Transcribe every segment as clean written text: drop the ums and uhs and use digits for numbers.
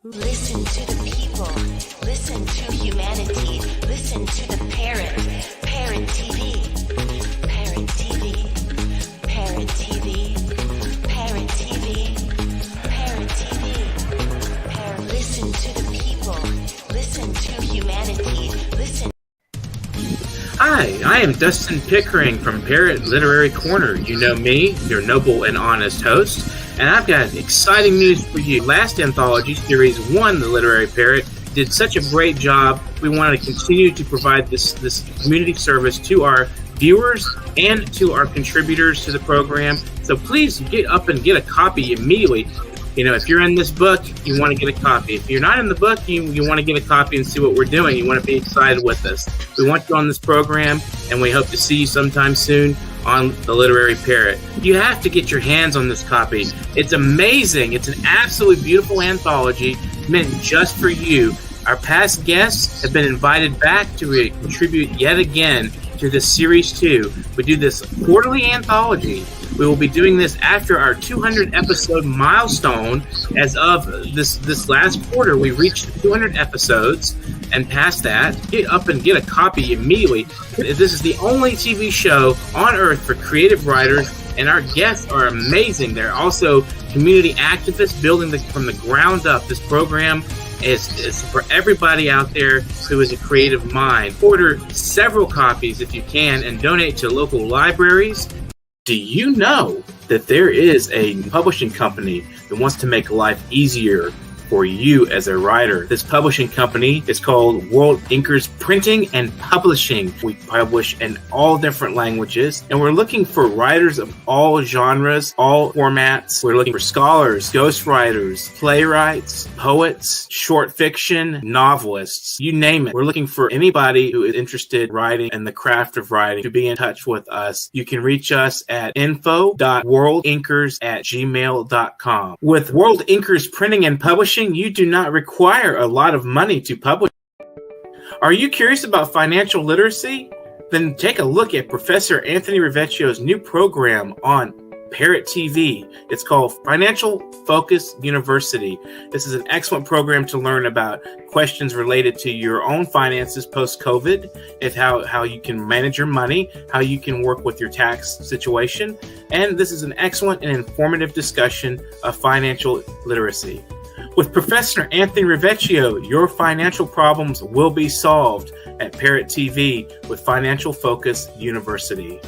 Listen to the people. Listen to humanity. Listen to the parrot. Parrot TV. Parrot TV. Parrot TV. Parrot TV. Parrot TV. Listen to the people. Listen to humanity. Listen. Hi, I am Dustin Pickering from Parrot Literary Corner. You know me, your noble and honest host, and I've got exciting news for you. Last anthology, Series 1, The Literary Parrot, did such a great job. We want to continue to provide this community service to our viewers and to our contributors to the program. So please get up and get a copy immediately. You know, if you're in this book, you want to get a copy. If you're not in the book, you want to get a copy and see what we're doing. You want to be excited with us. We want you on this program, and we hope to see you sometime soon on The Literary Parrot. You have to get your hands on this copy. It's amazing. It's an absolutely beautiful anthology meant just for you. Our past guests have been invited back to contribute yet again to this Series 2. We do this quarterly anthology. We will be doing this after our 200 episode milestone. As of this last quarter, we reached 200 episodes, and past that, get up and get a copy immediately. This is the only TV show on earth for creative writers, and our guests are amazing. They're also community activists building from the ground up. This program is for everybody out there who is a creative mind. Order several copies if you can and donate to local libraries. Do you know that there is a publishing company that wants to make life easier for you as a writer? This publishing company is called World Inkers Printing and Publishing. We publish in all different languages, and we're looking for writers of all genres, all formats. We're looking for scholars, ghostwriters, playwrights, poets, short fiction, novelists, you name it. We're looking for anybody who is interested in writing and the craft of writing to be in touch with us. You can reach us at info.worldinkers@gmail.com. With World Inkers Printing and Publishing, you do not require a lot of money to publish. Are you curious about financial literacy? Then take a look at Professor Anthony Rivecchio's new program on Parrot TV. It's called Financial Focus University. This is an excellent program to learn about questions related to your own finances post-COVID, and how you can manage your money, how you can work with your tax situation. And this is an excellent and informative discussion of financial literacy. With Professor Anthony Rivecchio, your financial problems will be solved at Parrot TV with Financial Focus University.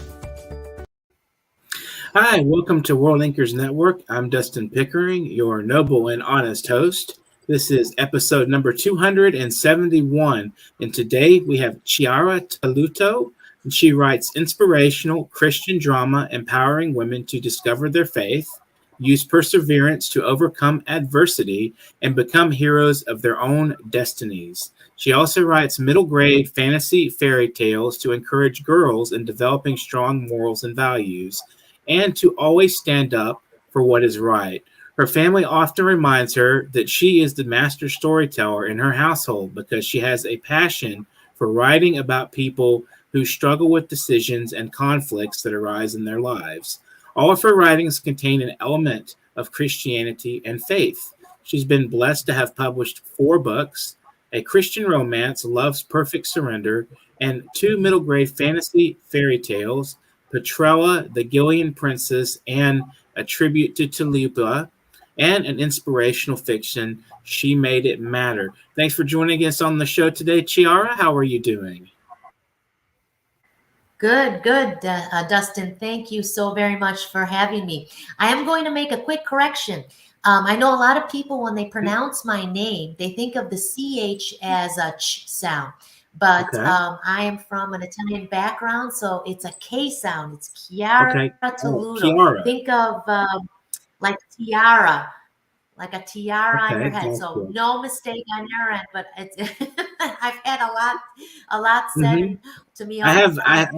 Hi, welcome to World Inkers Network. I'm Dustin Pickering, your noble and honest host. This is episode number 271, and today we have Chiara Talluto. And she writes inspirational Christian drama empowering women to discover their faith, use perseverance to overcome adversity, and become heroes of their own destinies. She also writes middle-grade fantasy fairy tales to encourage girls in developing strong morals and values, and to always stand up for what is right. Her family often reminds her that she is the master storyteller in her household because she has a passion for writing about people who struggle with decisions and conflicts that arise in their lives. All of her writings contain an element of Christianity and faith. She's been blessed to have published 4 books, a Christian romance, Love's Perfect Surrender, and 2 middle-grade fantasy fairy tales, Petrella, the Gillian Princess, and A Tribute to Tulipa, and an inspirational fiction, She Made It Matter. Thanks for joining us on the show today, Chiara. How are you doing? Good, Dustin. Thank you so very much for having me. I am going to make a quick correction. I know a lot of people, when they pronounce my name, they think of the CH as a ch sound. But okay. I am from an Italian background, so it's a K sound. It's Chiara Talluto. Chiara. Think of like tiara, like a tiara on your head. So cool. No mistake on your end, but it's I've had a lot said to me. I have had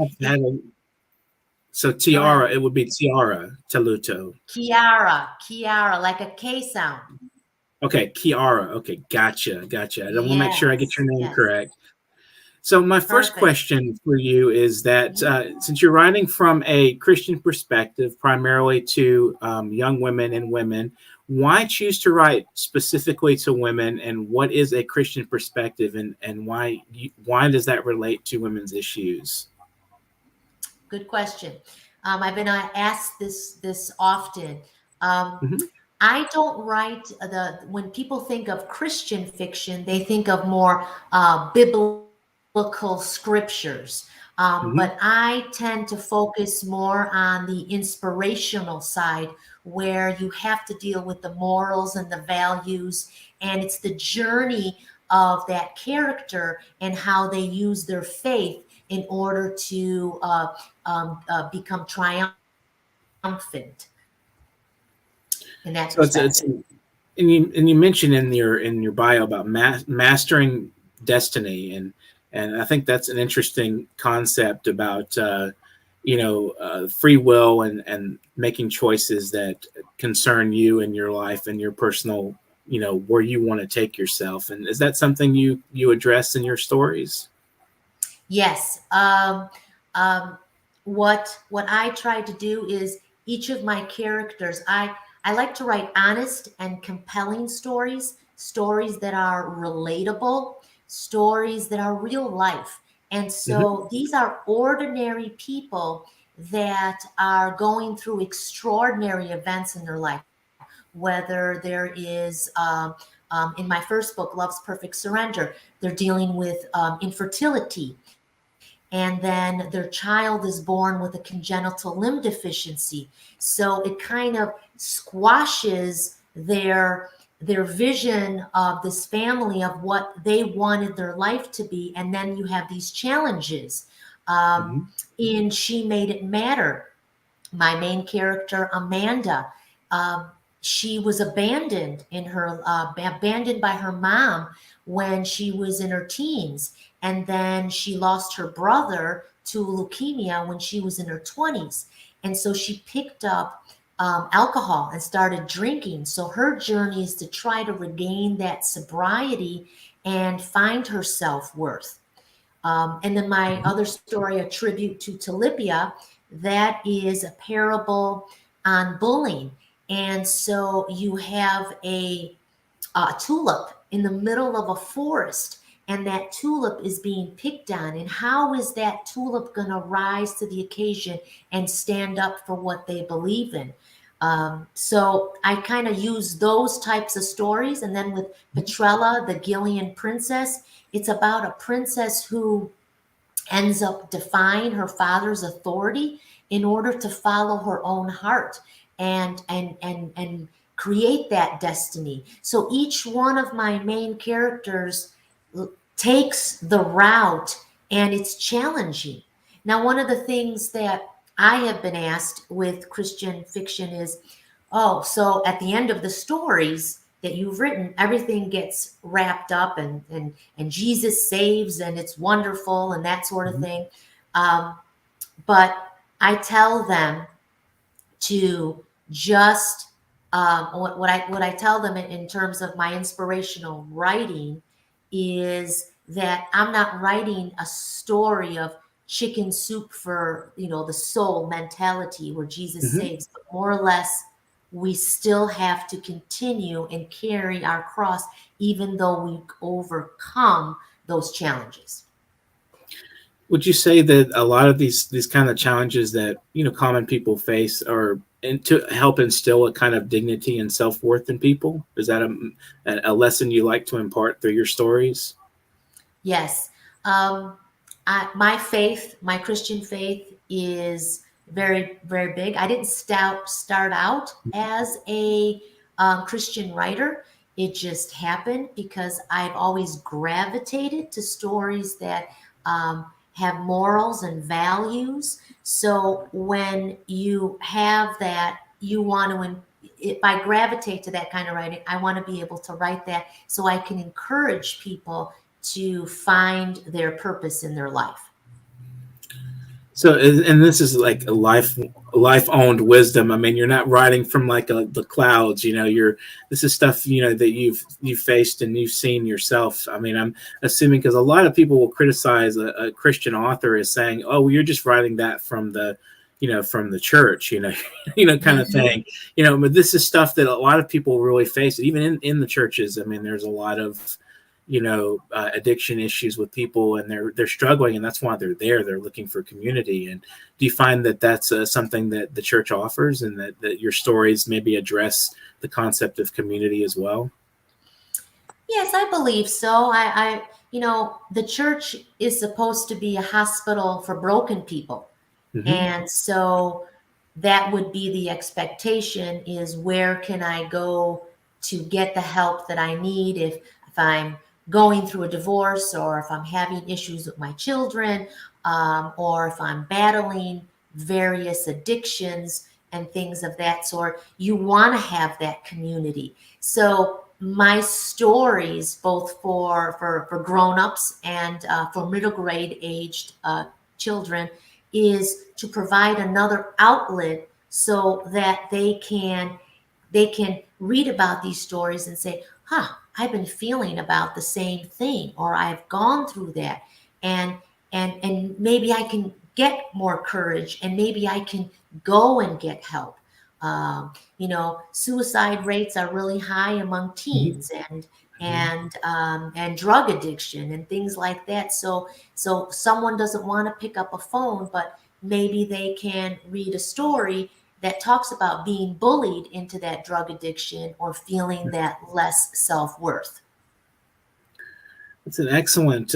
so tiara. It would be Chiara Talluto. Chiara, like a K sound. Okay, Chiara. Okay, gotcha. I don't want to make sure I get your name correct. So my first Perfect. question for you is that since you're writing from a Christian perspective, primarily to young women and women, why choose to write specifically to women, and what is a Christian perspective, and why does that relate to women's issues? Good question. I've been asked this often. Um, Hmm. I don't write when people think of Christian fiction, they think of more biblical scriptures. Hmm. But I tend to focus more on the inspirational side, where you have to deal with the morals and the values, and it's the journey of that character and how they use their faith in order to become triumphant in that So it's perspective. and you mentioned in your bio about mastering destiny, and I think that's an interesting concept about free will and making choices that concern you and your life and your personal, where you want to take yourself. And is that something you address in your stories? Yes. Um, what I try to do is each of my characters, I like to write honest and compelling stories, stories that are relatable, stories that are real life. And Hmm. so these are ordinary people that are going through extraordinary events in their life, whether there is in my first book, Love's Perfect Surrender, they're dealing with infertility, and then their child is born with a congenital limb deficiency. So it kind of squashes their vision of this family, of what they wanted their life to be. And then you have these challenges. Um, Hmm. in She Made It Matter, my main character, Amanda, um, she was abandoned by her mom when she was in her teens, and then she lost her brother to leukemia when she was in her 20s, and so she picked up alcohol and started drinking. So her journey is to try to regain that sobriety and find her self-worth. And then my other story, A Tribute to Talipia, that is a parable on bullying. And so you have a tulip in the middle of a forest, and that tulip is being picked on. And how is that tulip going to rise to the occasion and stand up for what they believe in? So I kind of use those types of stories. And then with Petrella, the Gillian princess, it's about a princess who ends up defying her father's authority in order to follow her own heart and create that destiny. So each one of my main characters takes the route, and it's challenging. Now, one of the things that I have been asked with Christian fiction is, oh, so at the end of the stories that you've written, everything gets wrapped up, and Jesus saves, and it's wonderful, and that sort of Hmm. thing. Um, but I tell them to just what I tell them in terms of my inspirational writing is that I'm not writing a story of chicken soup for the soul mentality where Jesus Hmm. saves, but more or less we still have to continue and carry our cross even though we overcome those challenges. Would you say that a lot of these kind of challenges that common people face are to help instill a kind of dignity and self worth in people? Is that a lesson you like to impart through your stories? Yes. My faith, my Christian faith, is very, very big. I didn't start out as a Christian writer. It just happened because I've always gravitated to stories that have morals and values. So when you have that, you want to, if I gravitate to that kind of writing, I want to be able to write that so I can encourage people to find their purpose in their life. So, and this is like a life owned wisdom. I mean, you're not writing from like the clouds. This is stuff that you've faced and you've seen yourself. I mean, I'm assuming because a lot of people will criticize a Christian author as saying, "Oh, well, you're just writing that from from the church," kind of thing. But this is stuff that a lot of people really face, even in the churches. I mean, there's a lot of addiction issues with people, and they're struggling, and that's why they're there. They're looking for community. And do you find that that's something that the church offers, and that your stories maybe address the concept of community as well? Yes, I believe so. The church is supposed to be a hospital for broken people. Mm-hmm. And so that would be the expectation, is where can I go to get the help that I need if I'm going through a divorce, or if I'm having issues with my children, or if I'm battling various addictions and things of that sort. You want to have that community. So my stories, both for grown-ups and for middle grade aged children, is to provide another outlet so that they can read about these stories and say, I've been feeling about the same thing, or I've gone through that, and maybe I can get more courage, and maybe I can go and get help. Suicide rates are really high among teens, and drug addiction and things like that. So someone doesn't want to pick up a phone, but maybe they can read a story that talks about being bullied into that drug addiction, or feeling that less self-worth. It's an excellent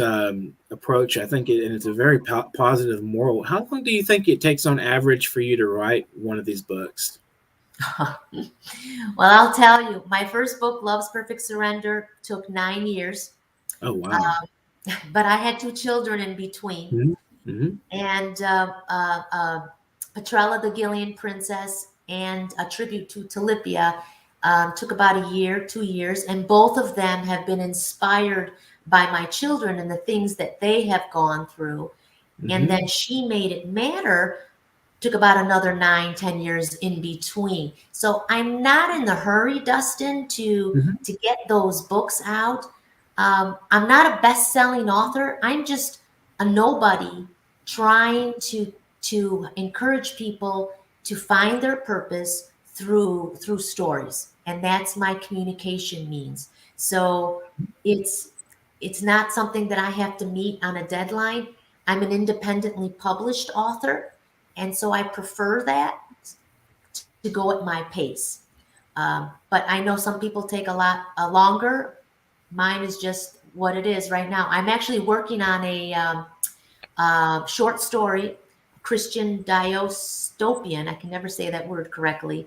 approach, I think, and it's a very positive moral. How long do you think it takes on average for you to write one of these books? Well, I'll tell you, my first book, Love's Perfect Surrender, took 9 years. Oh, wow. But I had 2 children in between. Mm-hmm. And Petrella the Gillian Princess and A Tribute to Talipia took about a year, 2 years, and both of them have been inspired by my children and the things that they have gone through. Mm-hmm. And then She Made It Matter took about another 9-10 years in between. So I'm not in the hurry, Dustin, to get those books out. I'm not a best-selling author. I'm just a nobody trying to encourage people to find their purpose through stories, and that's my communication means. So it's not something that I have to meet on a deadline. I'm an independently published author, and so I prefer that, to go at my pace. But I know some people take a lot longer. Mine is just what it is right now. I'm actually working on a short story, Christian dystopian. I can never say that word correctly.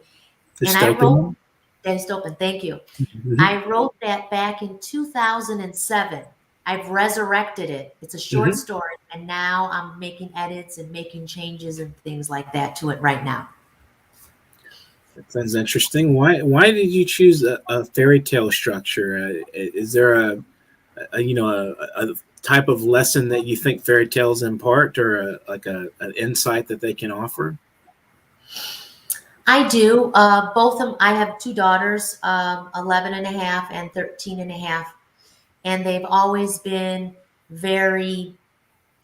And I wrote dystopian. Thank you. Mm-hmm. I wrote that back in 2007. I've resurrected it. It's a short story, and now I'm making edits and making changes and things like that to it right now. That sounds interesting. Why did you choose a fairy tale structure? Is there a type of lesson that you think fairy tales impart, or an insight that they can offer? I do. Both of them. I have 2 daughters, 11 and a half and 13 and a half. And they've always been very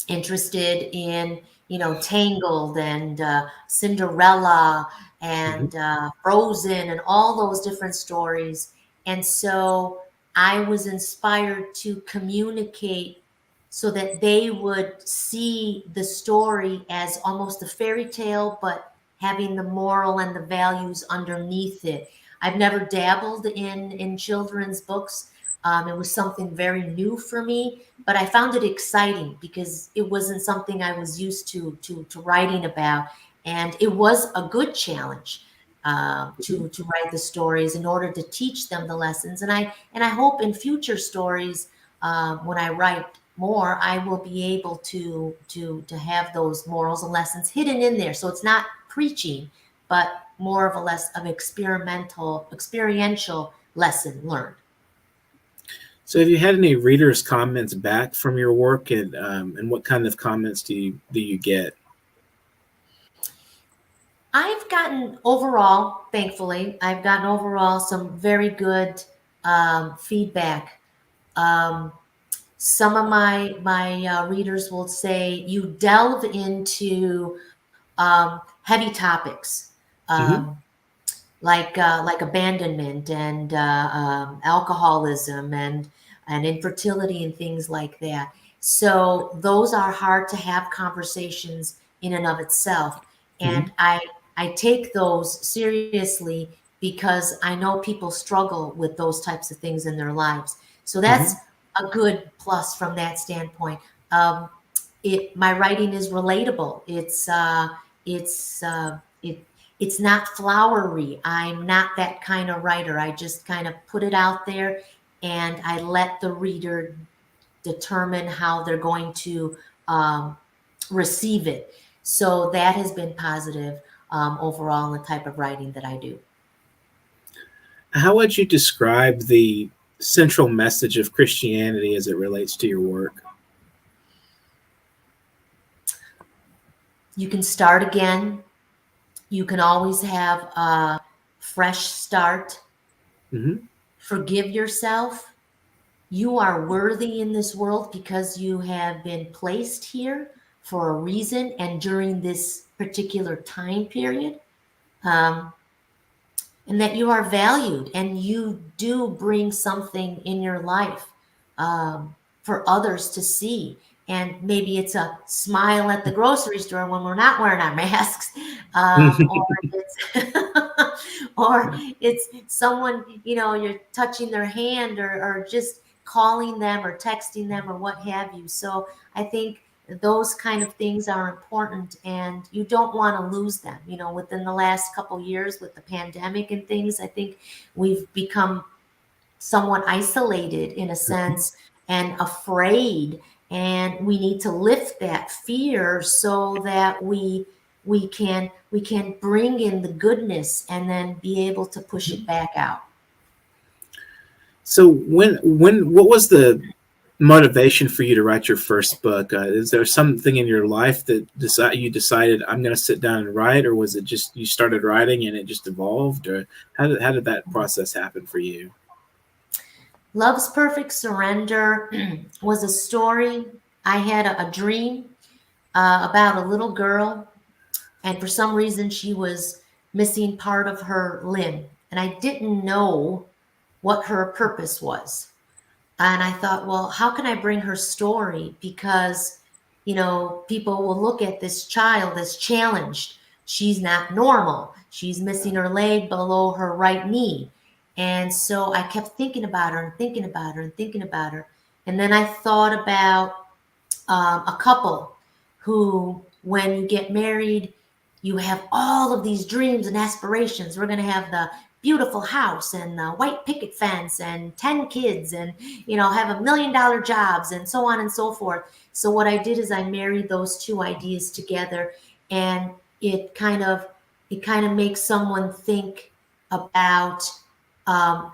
interested in, Tangled and Cinderella and Frozen and all those different stories. And so I was inspired to communicate so that they would see the story as almost a fairy tale, but having the moral and the values underneath it. I've never dabbled in children's books. It was something very new for me, but I found it exciting because it wasn't something I was used to writing about. And it was a good challenge to write the stories in order to teach them the lessons. And I hope in future stories, when I write more, I will be able to have those morals and lessons hidden in there. So it's not preaching, but more of an experiential lesson learned. So, have you had any readers' comments back from your work, and what kind of comments do you get? I've gotten overall, thankfully, I've gotten overall some very good feedback. Um, some of my readers will say you delve into heavy topics. Hmm. Um, like abandonment and alcoholism and infertility and things like that. So those are hard to have conversations in and of itself, Hmm. and I take those seriously because I know people struggle with those types of things in their lives. So that's Hmm. a good plus from that standpoint. Um, my writing is relatable. It's it's not flowery. I'm not that kind of writer. I just kind of put it out there and I let the reader determine how they're going to um, receive it. So that has been positive overall in the type of writing that I do. How would you describe the central message of Christianity as it relates to your work? You can start again. You can always have a fresh start. Hmm. Forgive yourself. You are worthy in this world because you have been placed here for a reason and during this particular time period. Um, and that you are valued and you do bring something in your life for others to see. And maybe it's a smile at the grocery store when we're not wearing our masks, or it's or it's someone, you're touching their hand, or just calling them or texting them or what have you. So I think those kind of things are important and you don't want to lose them. Within the last couple years with the pandemic and things, I think we've become somewhat isolated in a sense and afraid, and we need to lift that fear so that we can bring in the goodness and then be able to push it back out. So what was the motivation for you to write your first book? Is there something in your life that you decided I'm going to sit down and write, or was it just you started writing and it just evolved, or how did that process happen for you? Love's Perfect Surrender was a story. I had a dream about a little girl, and for some reason, she was missing part of her limb. And I didn't know what her purpose was. And I thought, well, how can I bring her story? Because, people will look at this child as challenged. She's not normal. She's missing her leg below her right knee. And so I kept thinking about her and thinking about her and thinking about her. And then I thought about a couple who, when you get married, you have all of these dreams and aspirations. We're going to have the beautiful house and the white picket fence and 10 kids and, have $1 million jobs and so on and so forth. So what I did is I married those two ideas together, and it kind of makes someone think about um,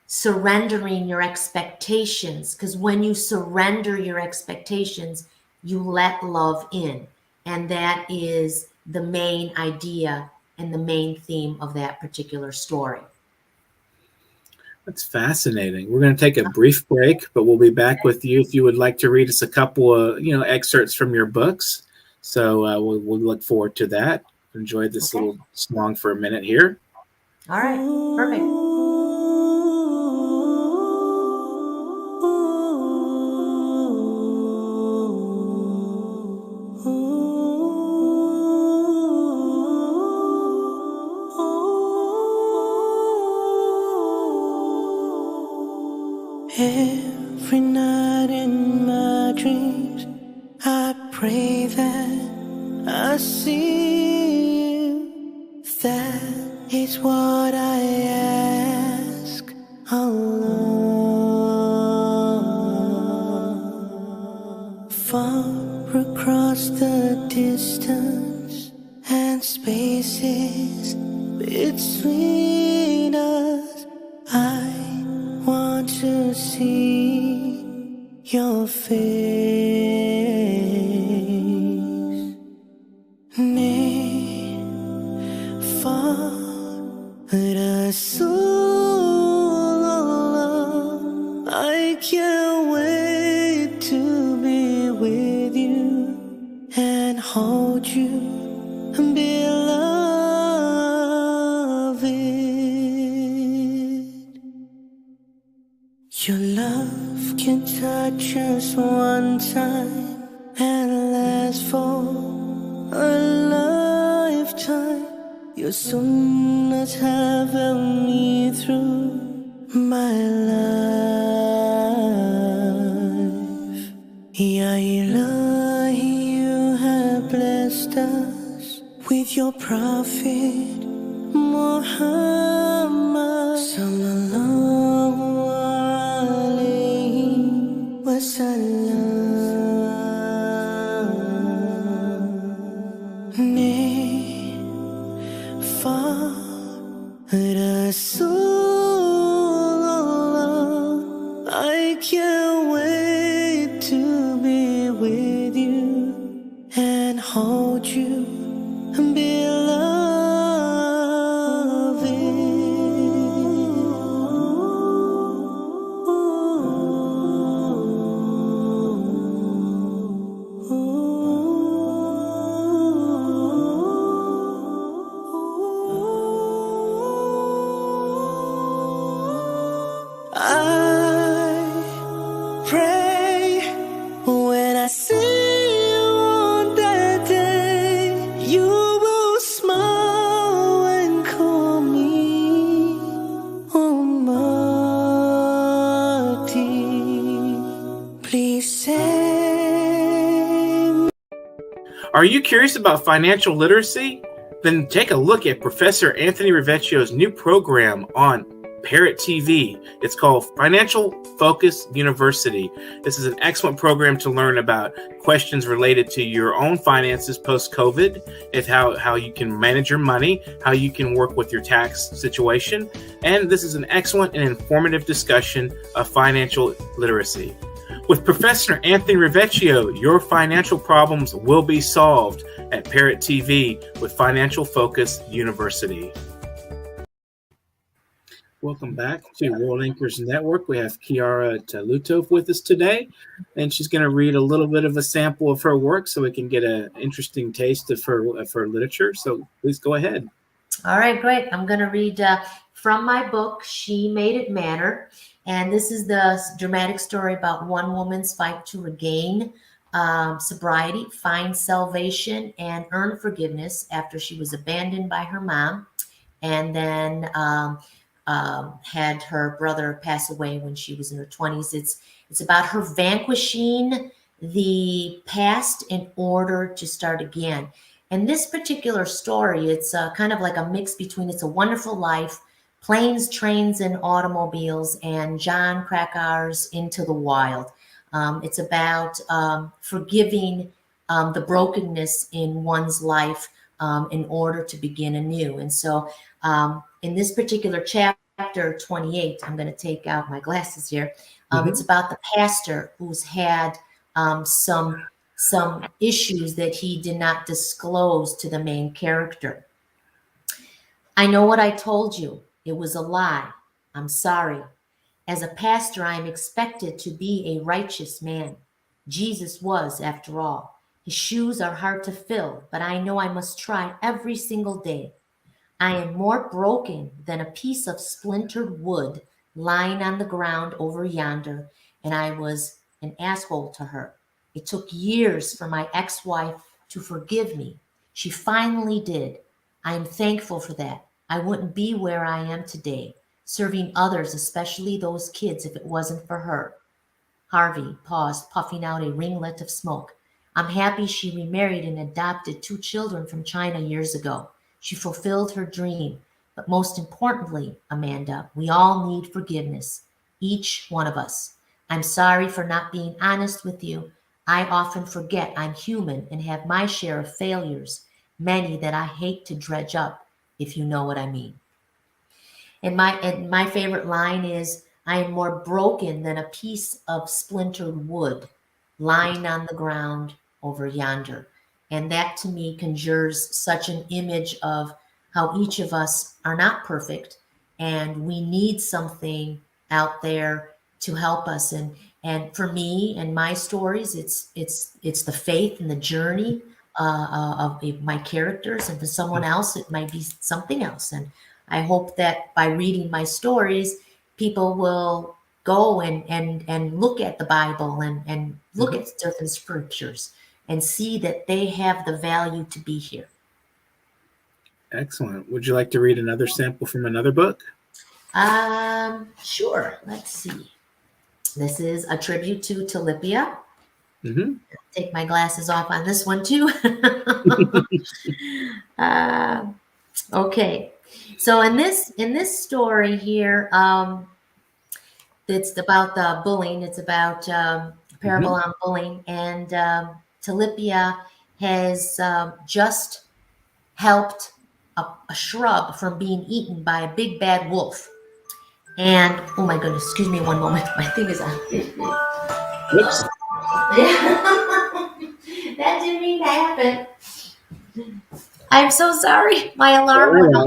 surrendering your expectations, because when you surrender your expectations, you let love in. And that is the main idea and the main theme of that particular story. That's fascinating. We're going to take a brief break, but we'll be back with you if you would like to read us a couple of excerpts from your books. So we'll look forward to that. Enjoy this Okay. little song for a minute here. All right. Perfect. Every night in my dreams, I pray that I see you. That is what I ask alone. Far across the distance and spaces between us, I want to see your face. Near can't wait to be with you and hold you and be beloved. Your love can touch us one time and last for a lifetime. Your sunnahs have helped me through my life. Ya Ilahi, you have blessed us with your prophet Muhammad sallallahu alayhi wa sallam. Rasulullah, I can't wait to be with you and hold you and be Are you curious about financial literacy? Then take a look at Professor Anthony Rivecchio's new program on Parrot TV. It's called Financial Focus University. This is an excellent program to learn about questions related to your own finances post-COVID, and how you can manage your money, how you can work with your tax situation. And this is an excellent and informative discussion of financial literacy. With Professor Anthony Rivecchio, your financial problems will be solved at Parrot TV with Financial Focus University. Welcome back to World Anchors Network. We have Chiara Talluto with us today, and she's going to read a little bit of a sample of her work so we can get an interesting taste of her literature. So please go ahead. All right, great. I'm going to read from my book, She Made It Matter. And this is the dramatic story about one woman's fight to regain sobriety, find salvation, and earn forgiveness after she was abandoned by her mom, and then had her brother pass away when she was in her 20s. It's about her vanquishing the past in order to start again. And this particular story, it's kind of like a mix between It's a Wonderful Life, Planes, Trains, and Automobiles, and John Krakar's Into the Wild. It's about forgiving the brokenness in one's life in order to begin anew. And so in this particular chapter 28, I'm going to take out my glasses here. It's about the pastor who's had some issues that he did not disclose to the main character. I know what I told you. It was a lie. I'm sorry. As a pastor, I am expected to be a righteous man. Jesus was, after all. His shoes are hard to fill, but I know I must try every single day. I am more broken than a piece of splintered wood lying on the ground over yonder, and I was an asshole to her. It took years for my ex-wife to forgive me. She finally did. I am thankful for that. I wouldn't be where I am today, serving others, especially those kids, if it wasn't for her. Harvey paused, puffing out a ringlet of smoke. I'm happy she remarried and adopted 2 children from China years ago. She fulfilled her dream. But most importantly, Amanda, we all need forgiveness, each one of us. I'm sorry for not being honest with you. I often forget I'm human and have my share of failures, many that I hate to dredge up, if you know what I mean. And my favorite line is, I am more broken than a piece of splintered wood lying on the ground over yonder. And that to me conjures such an image of how each of us are not perfect, and we need something out there to help us. And for me and my stories, it's the faith and the journey of my characters, and for someone else it might be something else. And I hope that by reading my stories, people will go and look at the Bible and look at different scriptures and see that they have the value to be here. Excellent. Would you like to read another sample from another book? Sure. Let's see. This is a tribute to Talipia. Take my glasses off on this one too. Okay. So in this story here, it's about the bullying. It's about a parable on bullying, and Talipia has just helped a shrub from being eaten by a big bad wolf. And oh my goodness, excuse me one moment. My thing is on. Whoops. That didn't mean to happen. I'm so sorry. My alarm went off.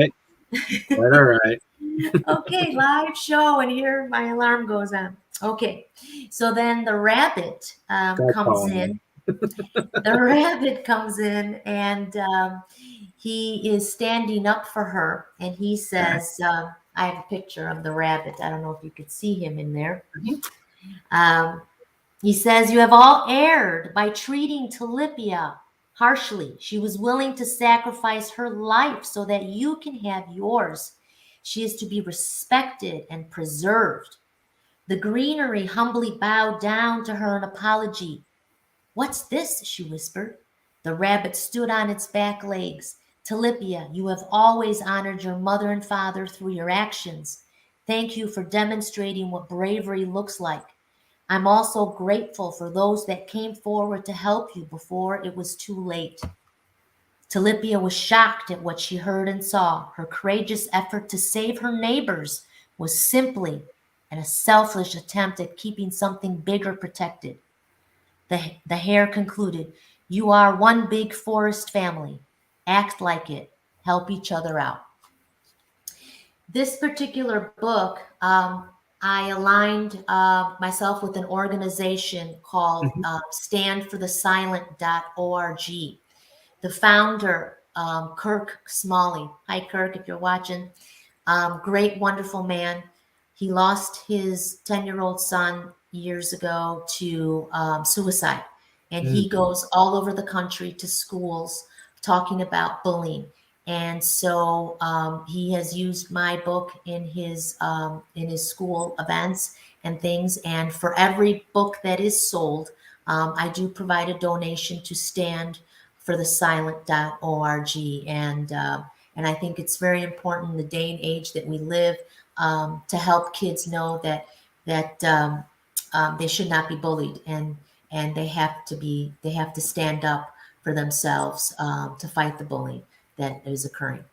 Quite all right. Okay, live show, and here my alarm goes on. Okay, so then the rabbit comes in. The rabbit comes in, and he is standing up for her, and he says, I have a picture of the rabbit. I don't know if you could see him in there. He says, "You have all erred by treating Talipia harshly. She was willing to sacrifice her life so that you can have yours. She is to be respected and preserved." The greenery humbly bowed down to her in apology. "What's this?" she whispered. The rabbit stood on its back legs. "Talipia, you have always honored your mother and father through your actions. Thank you for demonstrating what bravery looks like. I'm also grateful for those that came forward to help you before it was too late." Talipia was shocked at what she heard and saw. Her courageous effort to save her neighbors was simply a selfish attempt at keeping something bigger protected. The hare concluded, "You are one big forest family. Act like it. Help each other out." This particular book, I aligned myself with an organization called standforthesilent.org. The founder, Kirk Smalley. Hi, Kirk, if you're watching. Great, wonderful man. He lost his 10-year-old son years ago to suicide. And he goes all over the country to schools talking about bullying. And so he has used my book in his school events and things. And for every book that is sold, I do provide a donation to standforthesilent.org. And I think it's very important in the day and age that we live to help kids know that they should not be bullied, and they have to stand up for themselves to fight the bullying that is occurring.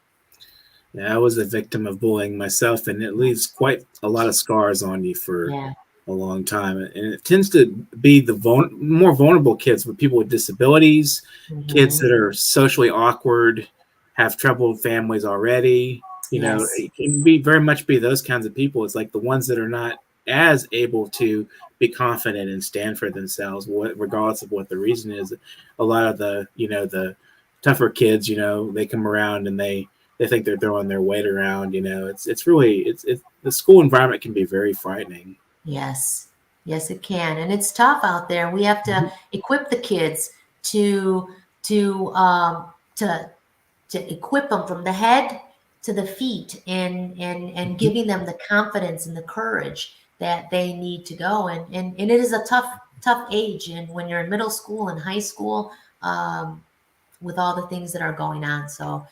Yeah, I was a victim of bullying myself, and it leaves quite a lot of scars on you for a long time. And it tends to be the more vulnerable kids, with people with disabilities, kids that are socially awkward, have troubled families already. You know, it can very much be those kinds of people. It's like the ones that are not as able to be confident and stand for themselves, regardless of what the reason is. A lot of the tougher kids, they come around and they think they're throwing their weight around. It's really the school environment can be very frightening. Yes, it can, and it's tough out there. We have to equip the kids to equip them from the head to the feet, and giving them the confidence and the courage that they need to go. And it is a tough age, and when you're in middle school and high school, with all the things that are going on. So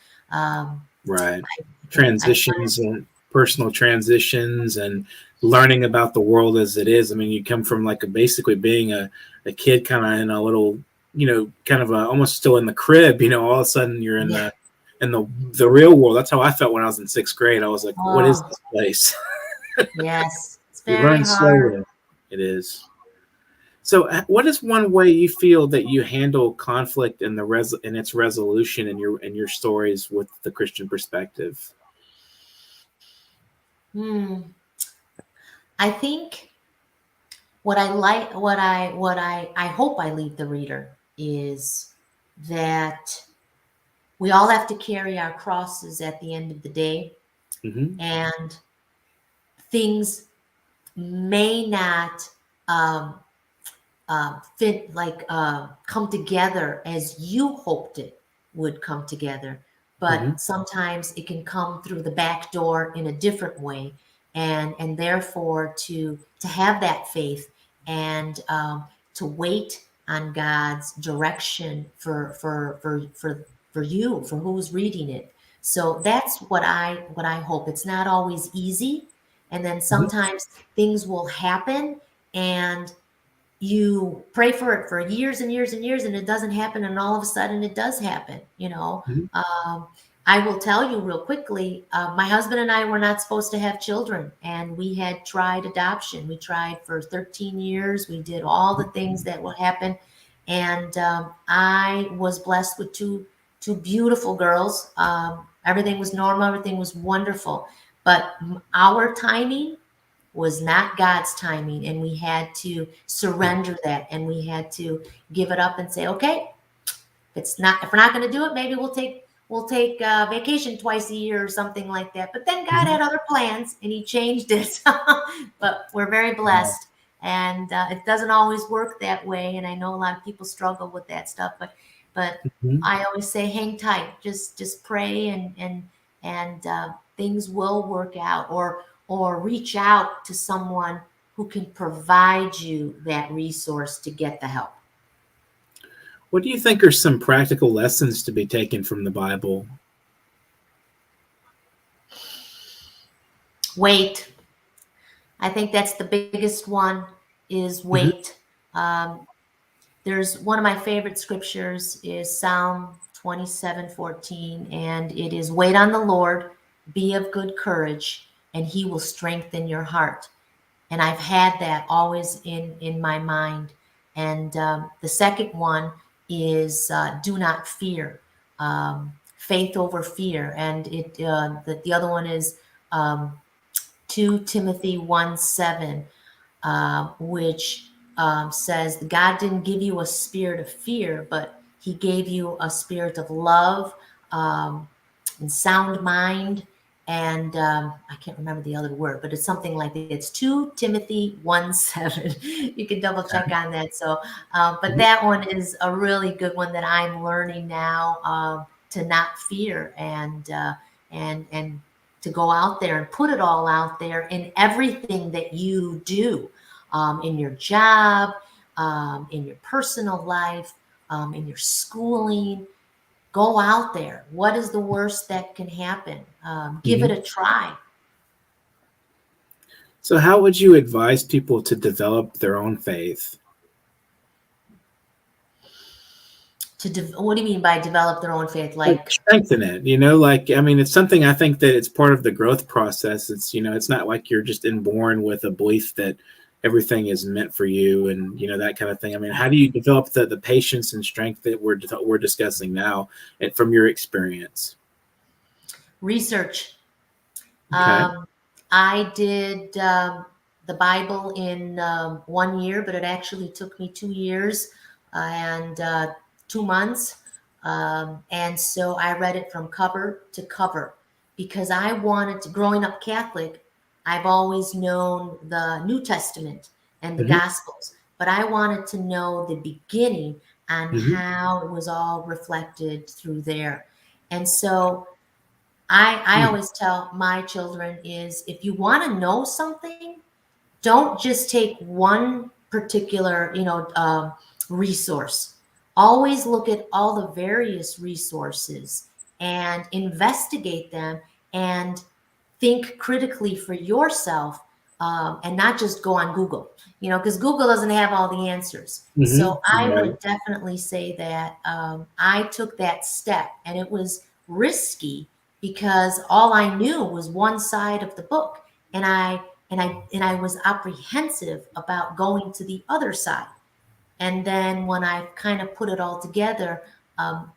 transitions and personal transitions and learning about the world as it is. I mean, you come from basically being a kid kind of in a little, kind of almost still in the crib, all of a sudden you're in the real world. That's how I felt when I was in 6th grade. I was like, what is this place? Yes, it's you very learn hard. slowly. It is. So what is one way you feel that you handle conflict and its resolution in your stories with the Christian perspective? I think what I like, what I hope I leave the reader is that we all have to carry our crosses at the end of the day, Mm-hmm. and things may not um, fit like come together as you hoped it would come together, Mm-hmm. but sometimes it can come through the back door in a different way, and therefore to have that faith and to wait on God's direction for you, for who's reading it. So that's what I hope. It's not always easy, and then Mm-hmm. sometimes things will happen, and you pray for it for years and years and years, and it doesn't happen, and all of a sudden it does happen. Mm-hmm. I will tell you real quickly, my husband and I were not supposed to have children, and we had tried adoption. We tried for 13 years. We did all the things that would happen, and I was blessed with two beautiful girls. Everything was normal, everything was wonderful, but our timing was not God's timing, and we had to surrender that, and we had to give it up and say, okay, if we're not going to do it, maybe we'll take vacation twice a year or something like that. But then God Mm-hmm. had other plans, and He changed it. But we're very Wow. blessed, and it doesn't always work that way. And I know a lot of people struggle with that stuff, but Mm-hmm. I always say, hang tight, just pray, and things will work out, or reach out to someone who can provide you that resource to get the help. What do you think are some practical lessons to be taken from the Bible? Wait. I think that's the biggest one, is Mm-hmm. wait. Um, there's one of my favorite scriptures is Psalm 27:14, and it is, wait on the Lord, be of good courage, and He will strengthen your heart. And I've had that always in my mind. And the second one is do not fear, faith over fear. And the other one is 2 Timothy 1:7, which says, God didn't give you a spirit of fear, but He gave you a spirit of love, um, and sound mind. And I can't remember the other word, but it's something like that. It's 2 Timothy 1:7. You can double check on that. So, but that one is a really good one that I'm learning now, to not fear, and to go out there and put it all out there in everything that you do, in your job, in your personal life, in your schooling. Go out there. What is the worst that can happen? Give it Mm-hmm. a try. So, how would you advise people to develop their own faith? What do you mean by develop their own faith? Like Like, strengthen it, like, I mean, it's something I think that it's part of the growth process. It's not like you're just inborn with a belief that everything is meant for you, and that kind of thing. I mean, how do you develop the patience and strength that we're discussing now, and from your experience? research. Okay. I did the Bible in 1 year, but it actually took me 2 years and 2 months. And so I read it from cover to cover, because I wanted to, growing up Catholic, I've always known the New Testament and the Mm-hmm. Gospels, but I wanted to know the beginning on Mm-hmm. how it was all reflected through there. And so I always tell my children is, if you want to know something, don't just take one particular, resource. Always look at all the various resources and investigate them, and think critically for yourself, and not just go on Google, because Google doesn't have all the answers. So Mm-hmm. I Right. would definitely say that I took that step, and it was risky, because all I knew was one side of the book, and I was apprehensive about going to the other side. And then when I kind of put it all together,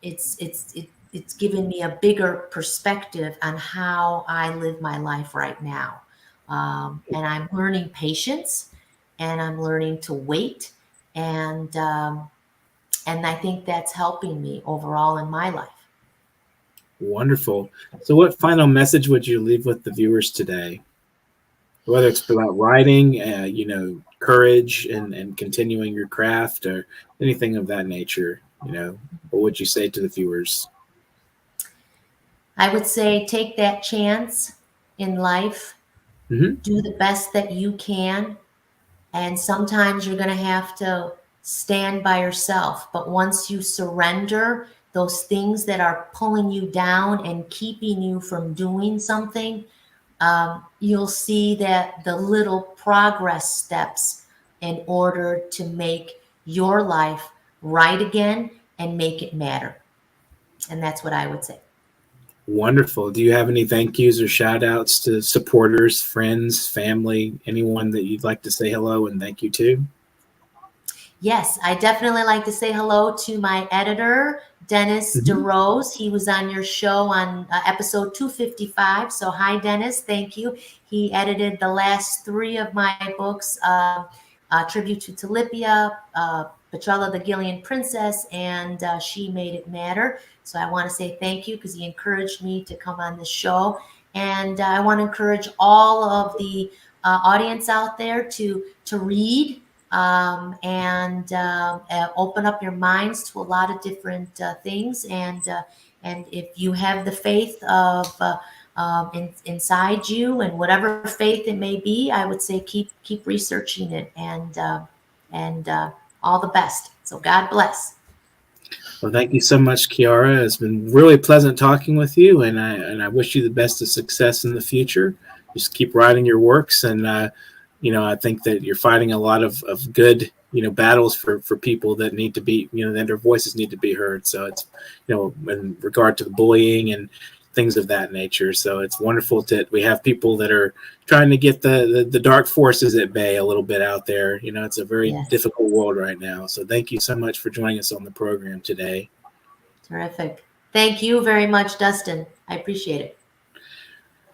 it's given me a bigger perspective on how I live my life right now. And I'm learning patience, and I'm learning to wait. And I think that's helping me overall in my life. Wonderful. So what final message would you leave with the viewers today? Whether it's about writing, courage and continuing your craft or anything of that nature, what would you say to the viewers? I would say take that chance in life. Mm-hmm. Do the best that you can. And sometimes you're going to have to stand by yourself. But once you surrender those things that are pulling you down and keeping you from doing something, you'll see that the little progress steps in order to make your life right again and make it matter. And that's what I would say. Wonderful. Do you have any thank yous or shout outs to supporters, friends, family, anyone that you'd like to say hello and thank you to? Yes, I definitely like to say hello to my editor, Dennis DeRose. He was on your show on episode 255. So hi, Dennis. Thank you. He edited the last 3 of my books, Tribute to Talipia, Petrella the Gillian Princess, and She Made It Matter. So I want to say thank you because he encouraged me to come on the show. And I want to encourage all of the audience out there to read and open up your minds to a lot of different things. And if you have the faith of inside you, and whatever faith it may be, I would say keep researching it, and all the best. So God bless. Well, thank you so much, Chiara. It's been really pleasant talking with you, and I wish you the best of success in the future. Just keep writing your works, and I think that you're fighting a lot of good battles for people that need to be that their voices need to be heard. So it's in regard to the bullying and things of that nature. So it's wonderful that we have people that are trying to get the dark forces at bay a little bit out there. It's a very difficult world right now. So thank you so much for joining us on the program today. Terrific. Thank you very much, Dustin. I appreciate it.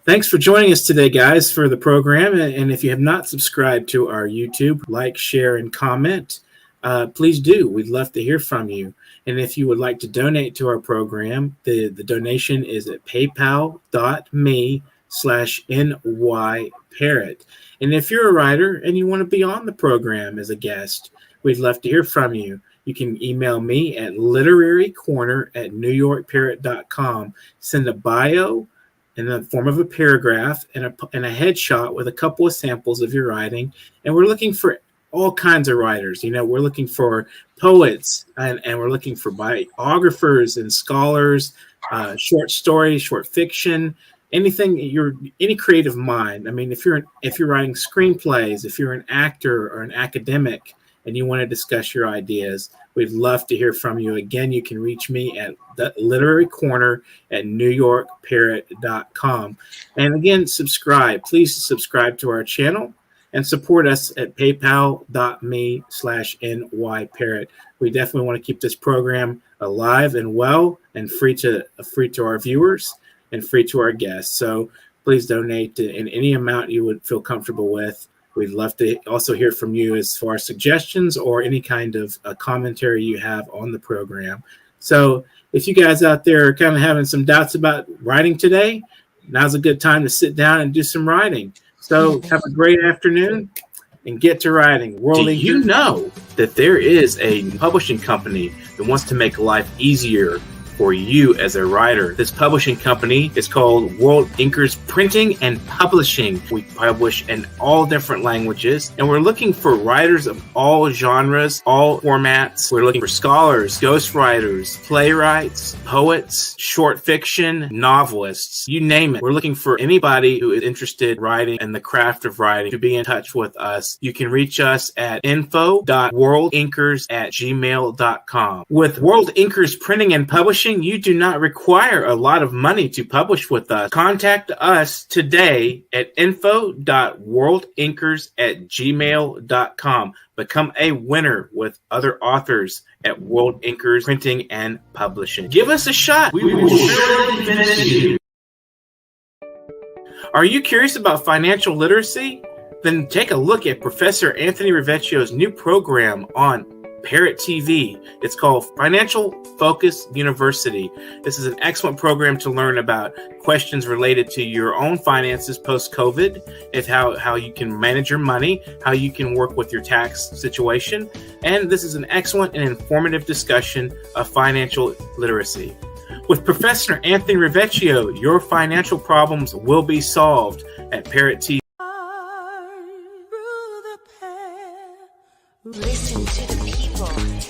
Thanks for joining us today, guys, for the program. And if you have not subscribed to our YouTube, like, share, and comment, please do. We'd love to hear from you. And if you would like to donate to our program, the donation is at paypal.me/nyparrot. And if you're a writer and you want to be on the program as a guest, we'd love to hear from you. You can email me at literarycorner@newyorkparrot.com. Send a bio in the form of a paragraph and a headshot with a couple of samples of your writing. And we're looking for all kinds of writers. We're looking for poets, and we're looking for biographers and scholars, short stories, short fiction, anything, any creative mind. I mean, if you're writing screenplays, if you're an actor or an academic and you want to discuss your ideas, we'd love to hear from you. Again, you can reach me at the Literary Corner at newyorkparrot.com. And again, subscribe. Please subscribe to our channel and support us at paypal.me/nyparrot. We definitely want to keep this program alive and well and free to our viewers and free to our guests. So please donate in any amount you would feel comfortable with. We'd love to also hear from you as far as suggestions or any kind of commentary you have on the program. So if you guys out there are kind of having some doubts about writing today, now's a good time to sit down and do some writing. So have a great afternoon and get to writing. Do you know that there is a publishing company that wants to make life easier for you as a writer? This publishing company is called World Inkers Printing and Publishing. We publish in all different languages, and we're looking for writers of all genres, all formats. We're looking for scholars, ghostwriters, playwrights, poets, short fiction, novelists, you name it. We're looking for anybody who is interested in writing and the craft of writing to be in touch with us. You can reach us at info.worldinkers@gmail.com. With World Inkers Printing and Publishing, you do not require a lot of money to publish with us. Contact us today at info.worldinkers@gmail.com. Become a winner with other authors at World Inkers Printing and Publishing. Give us a shot. We will surely finish you. Are you curious about financial literacy? then take a look at Professor Anthony Rivecchio's new program on Parrot TV. It's called Financial Focus University. This is an excellent program to learn about questions related to your own finances post-COVID, if how you can manage your money, how you can work with your tax situation. And this is an excellent and informative discussion of financial literacy. With Professor Anthony Rivecchio, your financial problems will be solved at Parrot TV. Listen to the people.